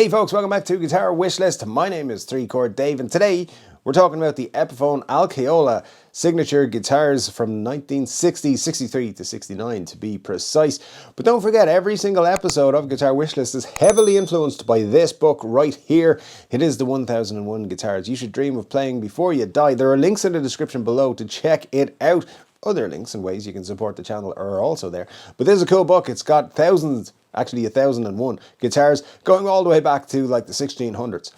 Hey folks, welcome back to Guitar Wishlist. My name is 3-Chord Dave, and today we're talking about the Epiphone Al Caiola signature guitars from 1960, 63 to 69 to be precise. But don't forget, every single episode of Guitar Wishlist is heavily influenced by this book right here. It is the 1001 Guitars You Should Dream of Playing Before You Die. There are links in the description below to check it out. Other links and ways you can support the channel are also there. But this is a cool book. It's got thousands, actually 1001 guitars going all the way back to like the 1600s.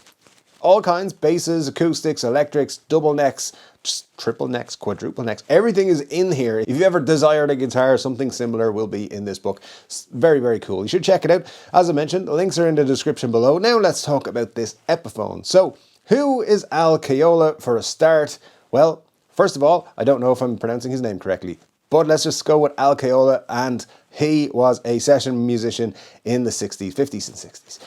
All kinds, basses, acoustics, electrics, double necks, just triple necks, quadruple necks. Everything is in here. If you ever desired a guitar, something similar will be in this book. It's very, very cool. You should check it out. As I mentioned, the links are in the description below. Now let's talk about this Epiphone. So, who is Al Caiola for a start? Well, first of all, I don't know if I'm pronouncing his name correctly, but let's just go with Al Caiola, and he was a session musician in the 60s, 50s and 60s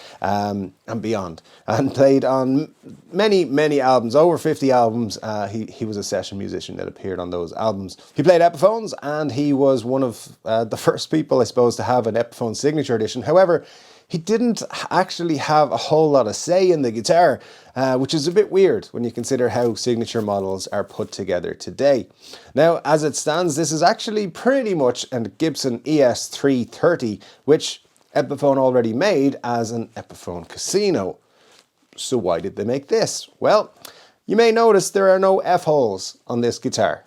and beyond, and played on many, many albums, over 50 albums. He was a session musician that appeared on those albums. He played Epiphones, and he was one of the first people, I suppose, to have an Epiphone signature edition. However, he didn't actually have a whole lot of say in the guitar, which is a bit weird when you consider how signature models are put together today. Now, as it stands, this is actually pretty much a Gibson ES330, which Epiphone already made as an Epiphone Casino. So why did they make this? Well, you may notice there are no F-holes on this guitar.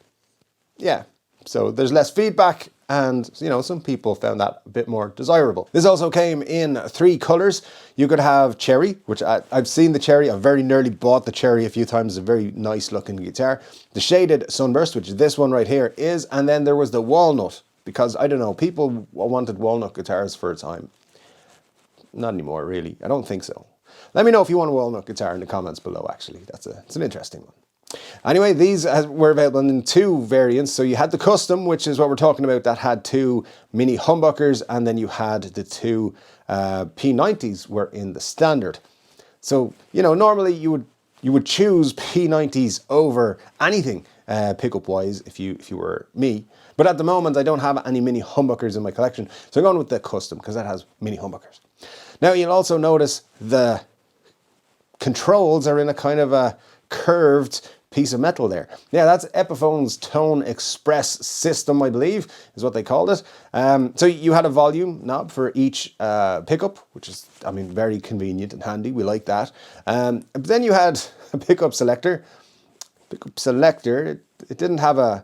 Yeah, so there's less feedback, and, you know, some people found that a bit more desirable. This also came in 3 colors. You could have cherry, which I've seen the cherry. I've very nearly bought the cherry a few times. It's a very nice looking guitar. The shaded sunburst, which this one right here is, and then there was the walnut, because, I don't know, people wanted walnut guitars for a time. Not anymore, really. I don't think so. Let me know if you want a walnut guitar in the comments below, actually. It's an interesting one. Anyway, these were available in 2 variants. So you had the custom, which is what we're talking about, that had 2 mini humbuckers, and then you had the 2 P90s were in the standard. So, you know, normally you would choose P90s over anything pickup wise if you were me. But at the moment, I don't have any mini humbuckers in my collection, so I'm going with the custom because that has mini humbuckers. Now you'll also notice the controls are in a kind of a curved piece of metal there. Yeah, that's Epiphone's Tone Express system, I believe, is what they called it. So you had a volume knob for each pickup, which is, I mean, very convenient and handy. We like that. But then you had a pickup selector. It didn't have a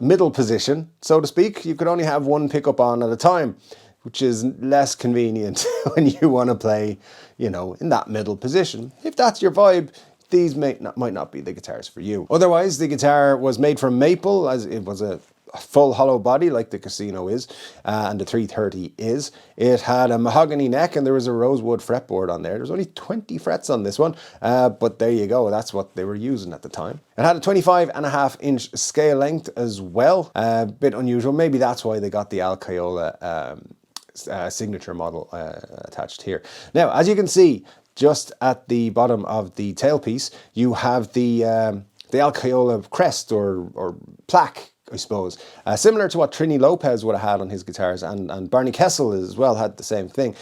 middle position, so to speak. You could only have one pickup on at a time, which is less convenient when you want to play, you know, in that middle position. If that's your vibe, these might not be the guitars for you. Otherwise, the guitar was made from maple, as it was a full hollow body like the Casino is, and the 330 is. It had a mahogany neck, and there was a rosewood fretboard on there. There's only 20 frets on this one, but there you go. That's what they were using at the time. It had a 25.5-inch scale length as well. A bit unusual. Maybe that's why they got the Al Caiola signature model attached here. Now, as you can see, just at the bottom of the tailpiece, you have the Al Caiola crest or plaque, I suppose, similar to what Trini Lopez would have had on his guitars, and Barney Kessel as well had the same thing.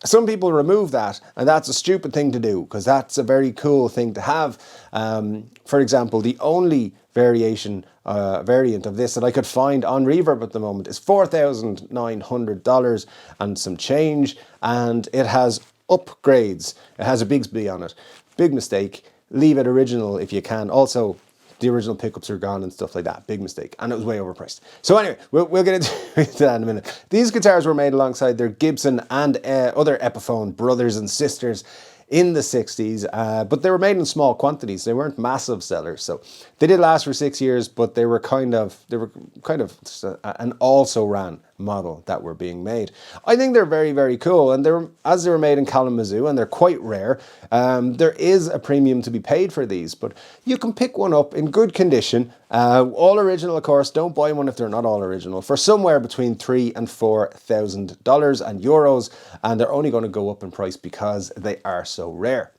Some people remove that, and that's a stupid thing to do, because that's a very cool thing to have. For example, the only variant of this that I could find on Reverb at the moment is $4,900 and some change, and it has upgrades. It has a Bigsby on it. Big mistake. Leave it original if you can. Also, the original pickups are gone and stuff like that. Big mistake. And it was way overpriced. So anyway, we'll get into that in a minute. These guitars were made alongside their Gibson and other Epiphone brothers and sisters in the 60s, but they were made in small quantities. They weren't massive sellers, so they did last for 6 years, but they were kind of an also-ran model that were being made. I think they're very, very cool, and they were made in Kalamazoo, and they're quite rare. There is a premium to be paid for these, but you can pick one up in good condition. All original, of course. Don't buy one if they're not all original, for somewhere between $3,000 and $4,000 and euros, and they're only going to go up in price because they are so rare.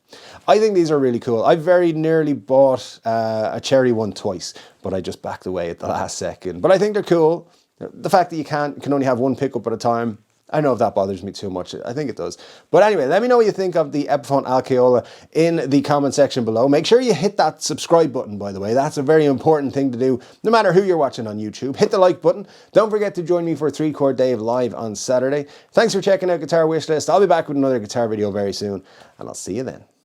I think these are really cool. I very nearly bought a cherry one twice, but I just backed away at the last second. But I think they're cool. The fact that you can only have one pickup at a time, I don't know if that bothers me too much. I think it does. But anyway, let me know what you think of the Epiphone Al Caiola in the comment section below. Make sure you hit that subscribe button, by the way. That's a very important thing to do, no matter who you're watching on YouTube. Hit the like button. Don't forget to join me for 3 Chord Dave live on Saturday. Thanks for checking out Guitar Wishlist. I'll be back with another guitar video very soon, and I'll see you then.